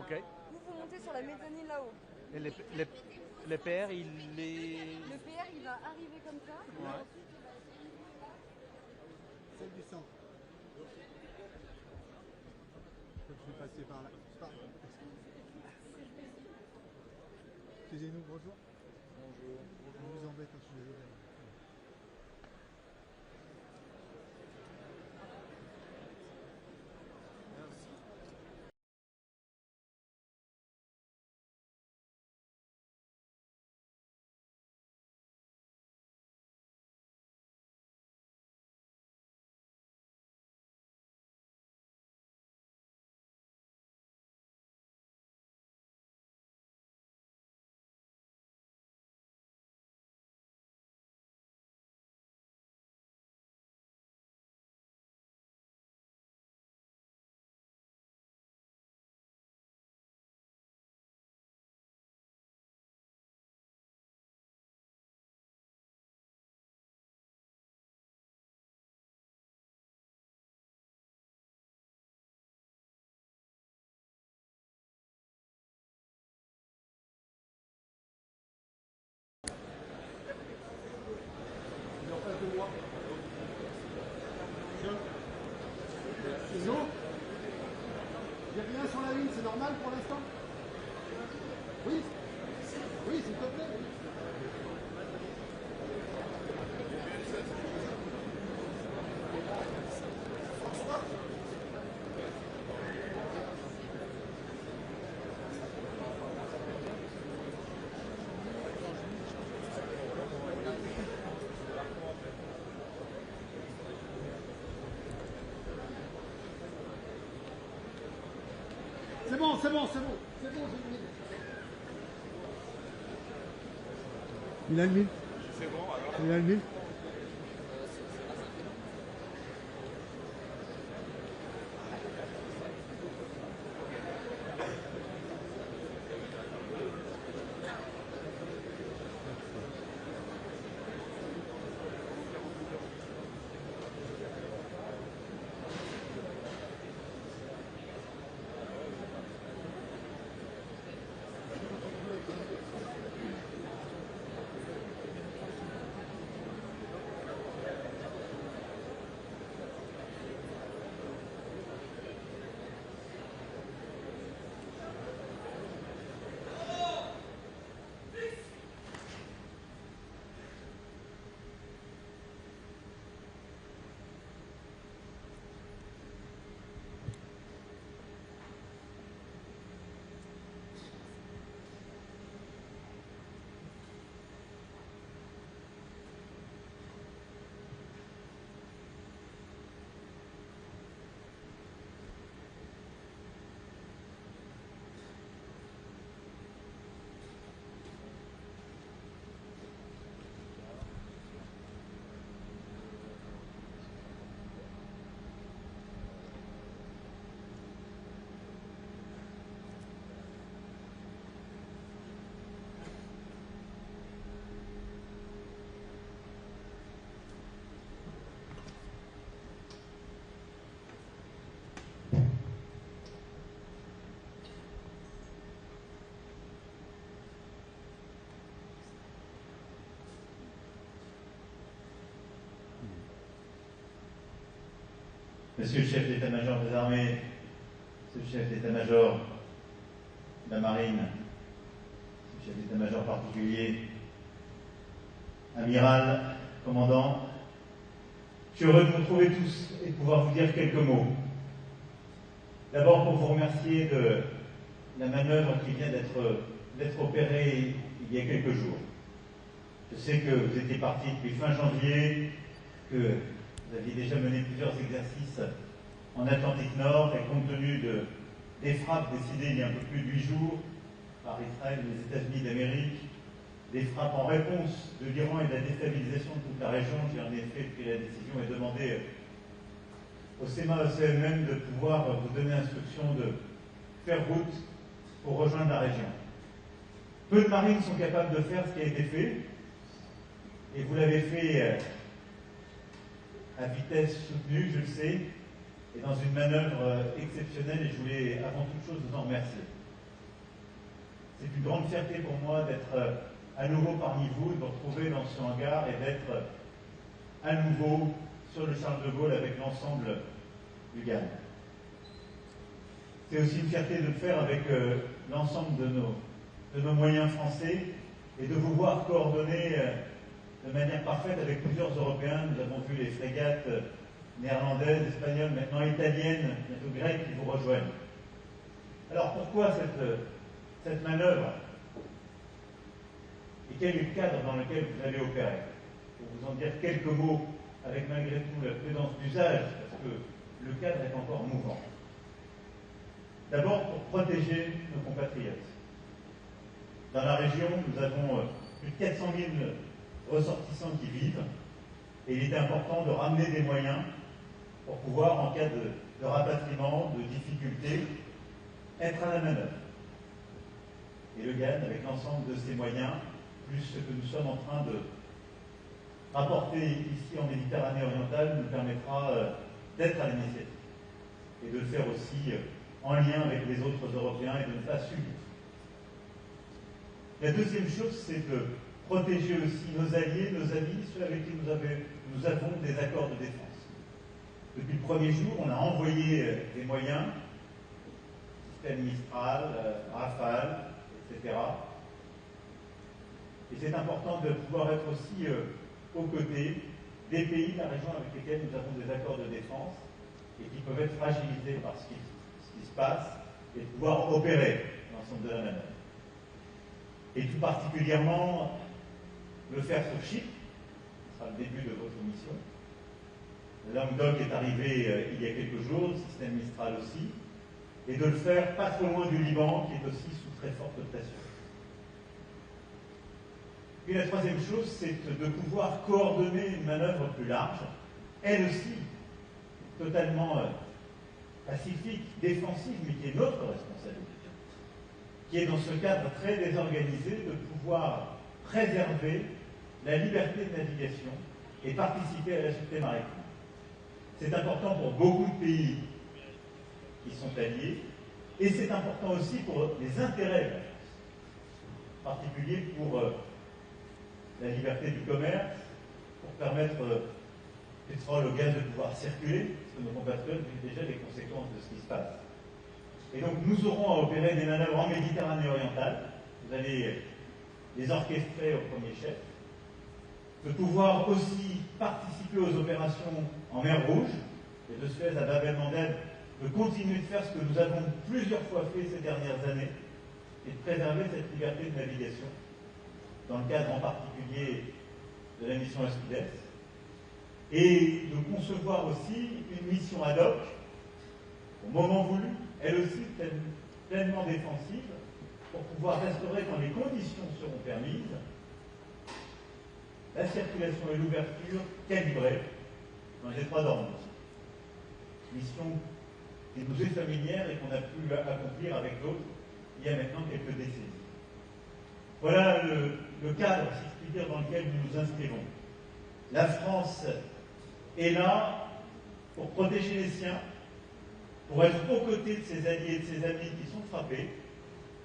Ok. Vous montez sur la mezzanine là-haut. Et le PR, il est... Le PR, il va arriver comme ça. Ouais. Celle du centre. Je suis passé par là. Excusez-nous, bonjour. Bonjour. Je vous embête, je suis désolé. Sinon, il n'y a rien sur la ligne, c'est normal pour l'instant? Oui. Oui, s'il te plaît. C'est bon, c'est bon, c'est bon. C'est bon, j'ai mis. Il a le 1000. C'est bon, alors. Il a le 1000. Monsieur le chef d'état-major des armées, monsieur le chef d'état-major de la marine, monsieur le chef d'état-major particulier, amiral, commandant, je suis heureux de vous retrouver tous et de pouvoir vous dire quelques mots. D'abord pour vous remercier de la manœuvre qui vient d'être opérée il y a quelques jours. Je sais que vous étiez parti depuis fin janvier, que vous aviez déjà mené plusieurs exercices en Atlantique Nord et compte tenu des frappes décidées il y a un peu plus de 8 jours par Israël et les États-Unis d'Amérique, des frappes en réponse de l'Iran et de la déstabilisation de toute la région, j'ai en effet pris la décision et demandé au CEMA-ECMM de pouvoir vous donner instruction de faire route pour rejoindre la région. Peu de marines sont capables de faire ce qui a été fait, et vous l'avez fait à vitesse soutenue, je le sais, et dans une manœuvre exceptionnelle, et je voulais avant toute chose vous en remercier. C'est une grande fierté pour moi d'être à nouveau parmi vous, de me retrouver dans ce hangar et d'être à nouveau sur le Charles de Gaulle avec l'ensemble du GAN. C'est aussi une fierté de le faire avec l'ensemble de nos moyens français et de vous voir coordonner de manière parfaite avec plusieurs Européens. Nous avons vu les frégates néerlandaises, espagnoles, maintenant italiennes, bientôt grecques qui vous rejoignent. Alors pourquoi cette manœuvre? Et quel est le cadre dans lequel vous allez opérer? Pour vous en dire quelques mots avec malgré tout la prudence d'usage, parce que le cadre est encore mouvant. D'abord pour protéger nos compatriotes. Dans la région, nous avons plus de 400 000 ressortissants qui vivent, et il est important de ramener des moyens pour pouvoir, en cas de rapatriement, de difficultés, être à la manœuvre. Et le GAN, avec l'ensemble de ces moyens, plus ce que nous sommes en train de rapporter ici en Méditerranée orientale, nous permettra d'être à l'initiative et de le faire aussi en lien avec les autres Européens et de ne pas subir. La deuxième chose, c'est de protéger aussi nos alliés, nos amis, ceux avec qui nous avons des accords de défense. Depuis le premier jour, on a envoyé des moyens, système Mistral, Rafale, etc. Et c'est important de pouvoir être aussi aux côtés des pays de la région avec lesquels nous avons des accords de défense et qui peuvent être fragilisés par ce qui se passe et de pouvoir opérer l'ensemble de la manœuvre. Et tout particulièrement le faire sur Chypre, ce sera le début de votre mission. Le Languedoc est arrivé il y a quelques jours, le système Mistral aussi, et de le faire pas trop loin du Liban, qui est aussi sous très forte pression. Puis la troisième chose, c'est de pouvoir coordonner une manœuvre plus large, elle aussi totalement pacifique, défensive, mais qui est notre responsabilité, qui est dans ce cadre très désorganisé de pouvoir préserver la liberté de navigation et participer à la sûreté maritime. C'est important pour beaucoup de pays qui sont alliés, et c'est important aussi pour les intérêts de la France, en particulier pour la liberté du commerce, pour permettre au pétrole, au gaz de pouvoir circuler, parce que nos compatriotes vivent déjà les conséquences de ce qui se passe. Et donc nous aurons à opérer des manœuvres en Méditerranée orientale, vous allez les orchestrer au premier chef, de pouvoir aussi participer aux opérations en mer Rouge, et de Suez à Bab el-Mandeb, de continuer de faire ce que nous avons plusieurs fois fait ces dernières années, et de préserver cette liberté de navigation, dans le cadre en particulier de la mission Aspides, et de concevoir aussi une mission ad hoc, au moment voulu, elle aussi pleinement défensive, pour pouvoir restaurer, quand les conditions seront permises, la circulation et l'ouverture calibrée dans les étroits d'Ormuz. Mission qui nous est familière et qu'on a pu accomplir avec d'autres il y a maintenant quelques décennies. Voilà le cadre, si je puis dire, dans lequel nous nous inscrivons. La France est là pour protéger les siens, pour être aux côtés de ses alliés et de ses amis qui sont frappés,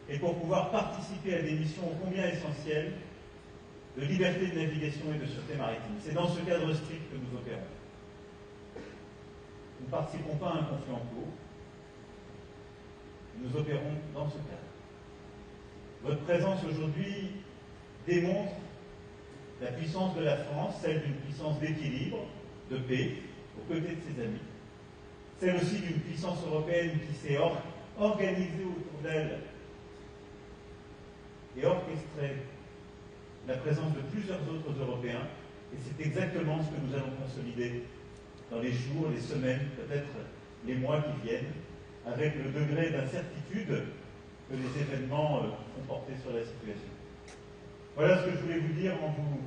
et pour pouvoir participer à des missions ô combien essentielles de liberté de navigation et de sûreté maritime. C'est dans ce cadre strict que nous opérons. Nous ne participons pas à un conflit en cours, nous opérons dans ce cadre. Votre présence aujourd'hui démontre la puissance de la France, celle d'une puissance d'équilibre, de paix, aux côtés de ses amis, celle aussi d'une puissance européenne qui s'est organisée autour d'elle et orchestré la présence de plusieurs autres Européens, et c'est exactement ce que nous allons consolider dans les jours, les semaines, peut-être les mois qui viennent, avec le degré d'incertitude que les événements ont porté sur la situation. Voilà ce que je voulais vous dire en vous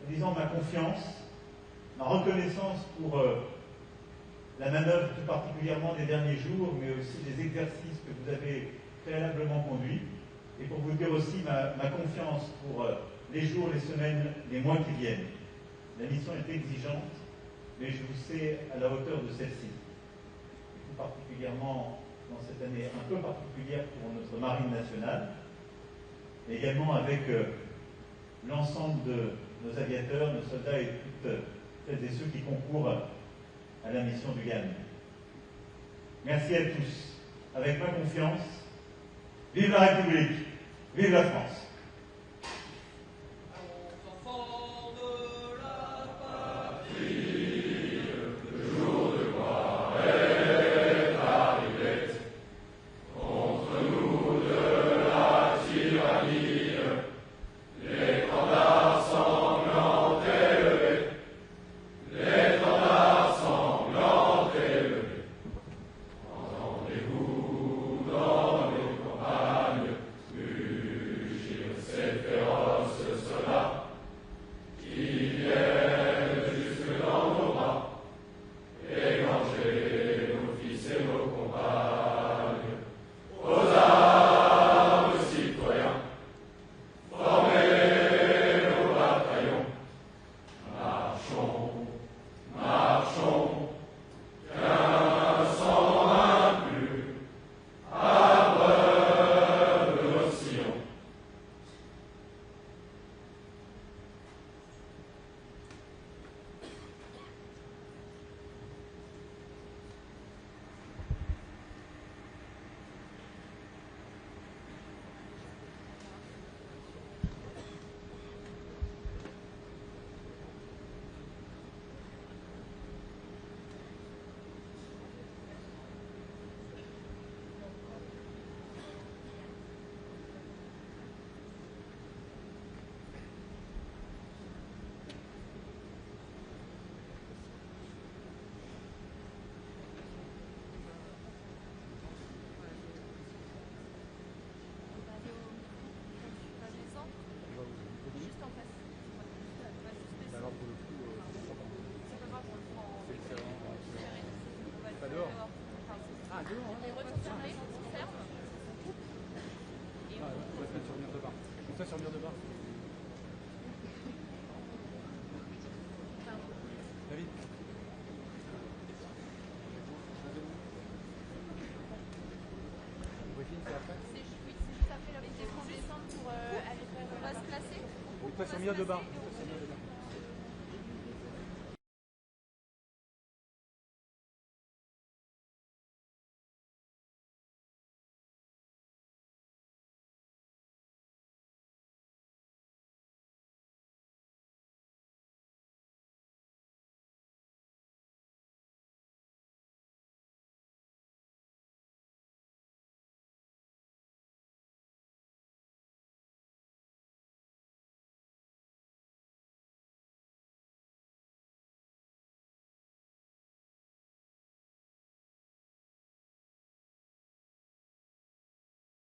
disant ma confiance, ma reconnaissance pour la manœuvre tout particulièrement des derniers jours, mais aussi des exercices que vous avez préalablement conduits, et pour vous dire aussi ma confiance pour les jours, les semaines, les mois qui viennent. La mission est exigeante, mais je vous sais à la hauteur de celle-ci. Tout particulièrement dans cette année un peu particulière pour notre marine nationale, et également avec l'ensemble de nos aviateurs, nos soldats et toutes celles et ceux qui concourent à la mission du GAN. Merci à tous. Avec ma confiance, vive la République, vive la France. Sur le mur de bas. David. C'est après. C'est juste après la découverte pour aller faire. On va se placer. Oui, toi sur le mur de bas.